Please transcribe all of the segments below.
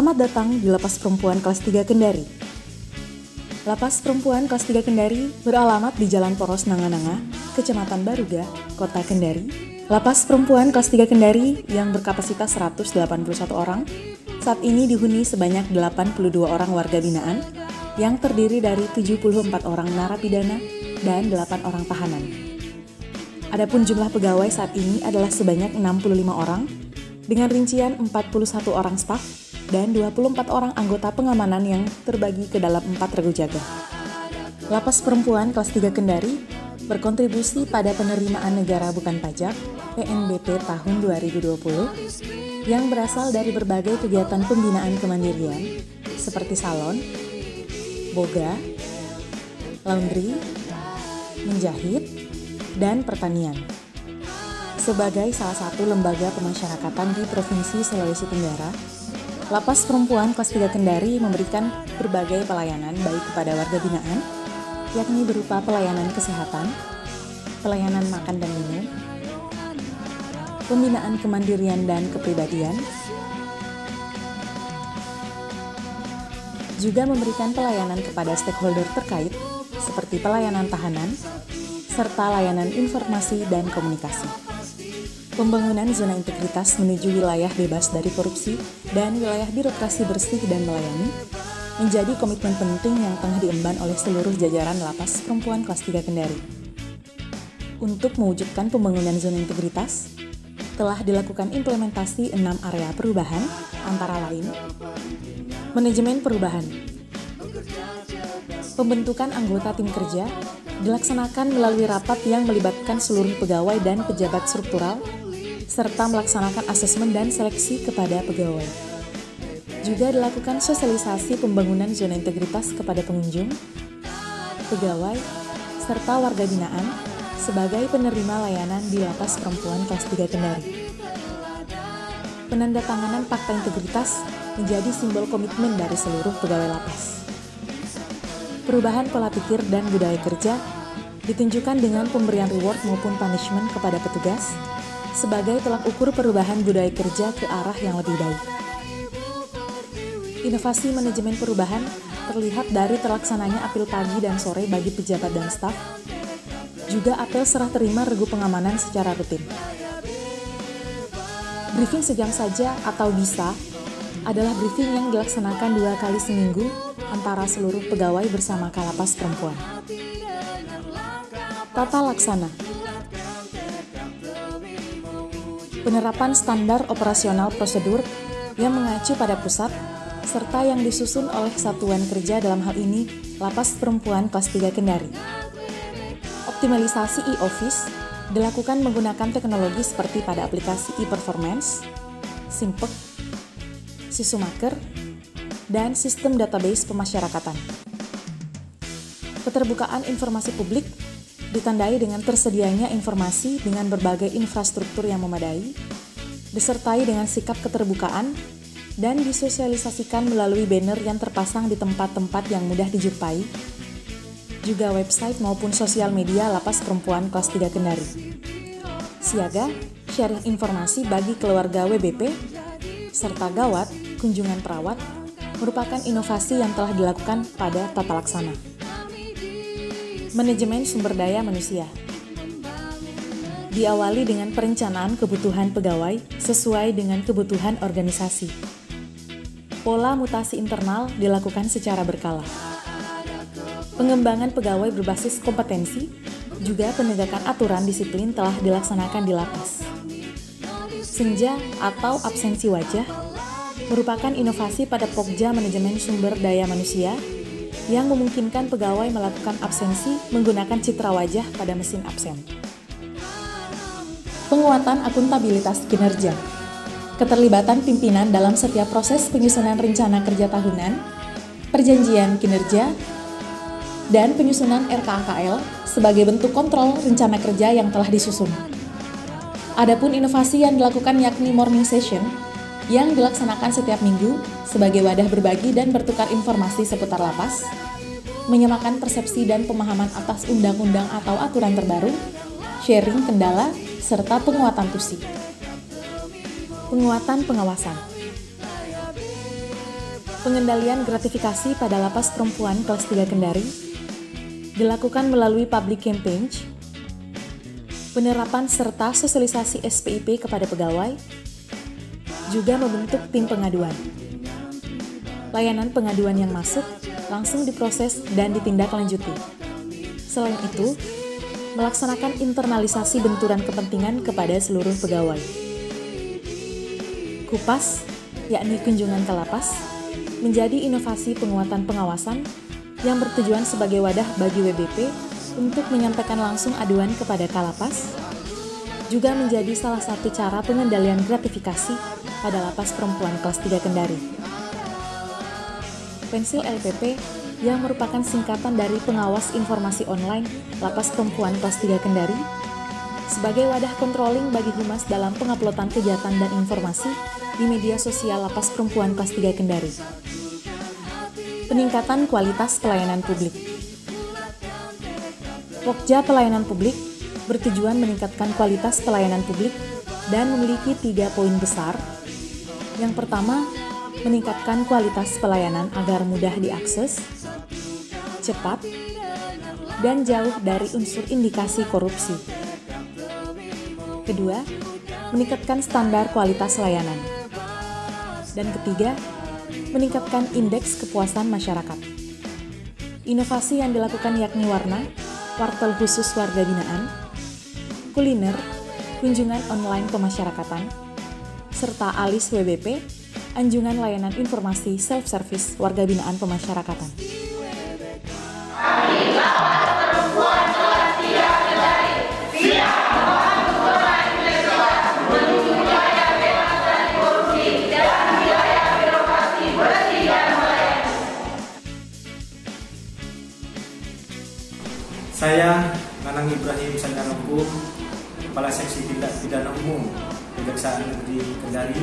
Selamat datang di Lapas Perempuan Kelas 3 Kendari. Lapas Perempuan Kelas 3 Kendari beralamat di Jalan Poros Nanga-Nanga, Kecamatan Baruga, Kota Kendari. Lapas Perempuan Kelas 3 Kendari yang berkapasitas 181 orang, saat ini dihuni sebanyak 82 orang warga binaan yang terdiri dari 74 orang narapidana dan 8 orang tahanan. Adapun jumlah pegawai saat ini adalah sebanyak 65 orang dengan rincian 41 orang staf dan 24 orang anggota pengamanan yang terbagi ke dalam 4 regu jaga. Lapas Perempuan Kelas 3 Kendari berkontribusi pada penerimaan negara bukan pajak PNBP tahun 2020 yang berasal dari berbagai kegiatan pembinaan kemandirian seperti salon, boga, laundry, menjahit, dan pertanian. Sebagai salah satu lembaga pemasyarakatan di Provinsi Sulawesi Tenggara, Lapas Perempuan Kelas 3 Kendari memberikan berbagai pelayanan baik kepada warga binaan, yakni berupa pelayanan kesehatan, pelayanan makan dan minum, pembinaan kemandirian dan kepribadian, juga memberikan pelayanan kepada stakeholder terkait seperti pelayanan tahanan, serta layanan informasi dan komunikasi. Pembangunan zona integritas menuju wilayah bebas dari korupsi dan wilayah birokrasi bersih dan melayani menjadi komitmen penting yang tengah diemban oleh seluruh jajaran Lapas Perempuan Kelas 3 Kendari. Untuk mewujudkan pembangunan zona integritas, telah dilakukan implementasi 6 area perubahan, antara lain manajemen perubahan. Pembentukan anggota tim kerja dilaksanakan melalui rapat yang melibatkan seluruh pegawai dan pejabat struktural, serta melaksanakan asesmen dan seleksi kepada pegawai. Juga dilakukan sosialisasi pembangunan zona integritas kepada pengunjung, pegawai, serta warga binaan sebagai penerima layanan di Lapas Perempuan Kelas 3 Kendari. Penandatanganan fakta integritas menjadi simbol komitmen dari seluruh pegawai lapas. Perubahan pola pikir dan budaya kerja ditunjukkan dengan pemberian reward maupun punishment kepada petugas sebagai tolak ukur perubahan budaya kerja ke arah yang lebih baik. Inovasi manajemen perubahan terlihat dari terlaksananya apel pagi dan sore bagi pejabat dan staf, juga apel serah terima regu pengamanan secara rutin. Briefing sejam saja atau bisa adalah briefing yang dilaksanakan 2 kali seminggu antara seluruh pegawai bersama Kalapas Perempuan. Tata laksana. Penerapan standar operasional prosedur yang mengacu pada pusat serta yang disusun oleh satuan kerja dalam hal ini Lapas Perempuan Kelas 3 Kendari. Optimalisasi e-office dilakukan menggunakan teknologi seperti pada aplikasi e-performance, Simpek, Sisumaker, dan sistem database pemasyarakatan. Keterbukaan informasi publik ditandai dengan tersedianya informasi dengan berbagai infrastruktur yang memadai, disertai dengan sikap keterbukaan, dan disosialisasikan melalui banner yang terpasang di tempat-tempat yang mudah dijumpai, juga website maupun sosial media Lapas Perempuan Kelas 3 Kendari. Siaga, sharing informasi bagi keluarga WBP, serta gawat, kunjungan perawat, merupakan inovasi yang telah dilakukan pada tata laksana. Manajemen sumber daya manusia diawali dengan perencanaan kebutuhan pegawai sesuai dengan kebutuhan organisasi. Pola mutasi internal dilakukan secara berkala. Pengembangan pegawai berbasis kompetensi, juga penegakan aturan disiplin telah dilaksanakan di lapas. Senja atau absensi wajah merupakan inovasi pada Pokja Manajemen Sumber Daya Manusia yang memungkinkan pegawai melakukan absensi menggunakan citra wajah pada mesin absen. Penguatan akuntabilitas kinerja. Keterlibatan pimpinan dalam setiap proses penyusunan rencana kerja tahunan, perjanjian kinerja, dan penyusunan RKAKL sebagai bentuk kontrol rencana kerja yang telah disusun. Adapun inovasi yang dilakukan yakni morning session yang dilaksanakan setiap minggu sebagai wadah berbagi dan bertukar informasi seputar lapas, menyamakan persepsi dan pemahaman atas undang-undang atau aturan terbaru, sharing kendala, serta penguatan tusi. Penguatan pengawasan. Pengendalian gratifikasi pada Lapas Perempuan Kelas 3 Kendari dilakukan melalui public campaign, penerapan serta sosialisasi SPIP kepada pegawai, juga membentuk tim pengaduan. Layanan pengaduan yang masuk langsung diproses dan ditindaklanjuti. Selain itu, melaksanakan internalisasi benturan kepentingan kepada seluruh pegawai. KUPAS, yakni kunjungan ke lapas, menjadi inovasi penguatan pengawasan yang bertujuan sebagai wadah bagi WBP untuk menyampaikan langsung aduan kepada Kalapas, juga menjadi salah satu cara pengendalian gratifikasi pada Lapas Perempuan Kelas 3 Kendari. Pensil LPP yang merupakan singkatan dari Pengawas Informasi Online Lapas Perempuan Kelas 3 Kendari sebagai wadah controlling bagi Humas dalam penguploadan kegiatan dan informasi di media sosial Lapas Perempuan Kelas 3 Kendari. Peningkatan kualitas pelayanan publik. Pokja Pelayanan Publik bertujuan meningkatkan kualitas pelayanan publik dan memiliki 3 poin besar. Yang pertama, meningkatkan kualitas pelayanan agar mudah diakses, cepat, dan jauh dari unsur indikasi korupsi. Kedua, meningkatkan standar kualitas layanan. Dan ketiga, meningkatkan indeks kepuasan masyarakat. Inovasi yang dilakukan yakni warna, wartel khusus warga binaan, kuliner, kunjungan online pemasyarakatan, serta alis WBP, anjungan layanan informasi self-service warga binaan pemasyarakatan. Saya, Nanang Ibrahim Sandang Hukum, Kepala Seksi Tindak Pidana Umum Kejaksaan Negeri Kendari,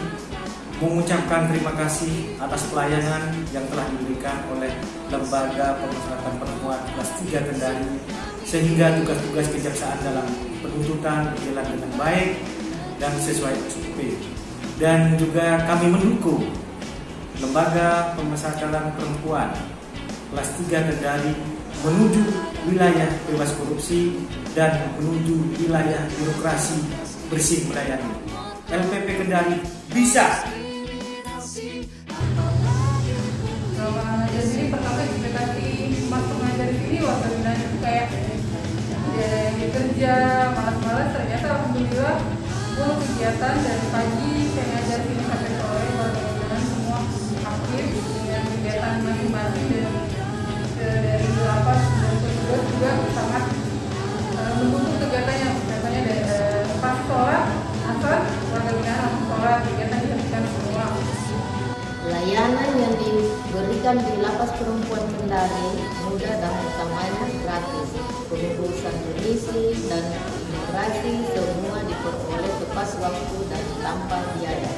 mengucapkan terima kasih atas pelayanan yang telah diberikan oleh Lembaga Pemasyarakatan Perempuan Kelas 3 Kendari, sehingga tugas-tugas kejaksaan dalam penuntutan berjalan dengan baik dan sesuai SOP. Dan juga kami mendukung Lembaga Pemasyarakatan Perempuan Kelas 3 Kendari menuju wilayah bebas korupsi dan menuju wilayah birokrasi bersih melayani. LPP Kendari bisa. Jadi pertama ekspektasi masuk ngajar di sini warga binaan itu kayak dia kerja malas-malas, ternyata alhamdulillah full kegiatan dari pagi saya ngajar sini sampai sore, warga binaan semua aktif dengan kegiatan masing-masing dan dari lapas dan petugas juga sangat mendukung kegiatannya. Katanya dari pas sholat asar warga binaan langsung sholat, kegiatan dilakukan semua. Layanan yang diberikan di Lapas Perempuan Kendari mudah dan utamanya gratis. Pengurusan remisi dan imigrasi semua diperoleh tepat waktu dan tanpa biaya.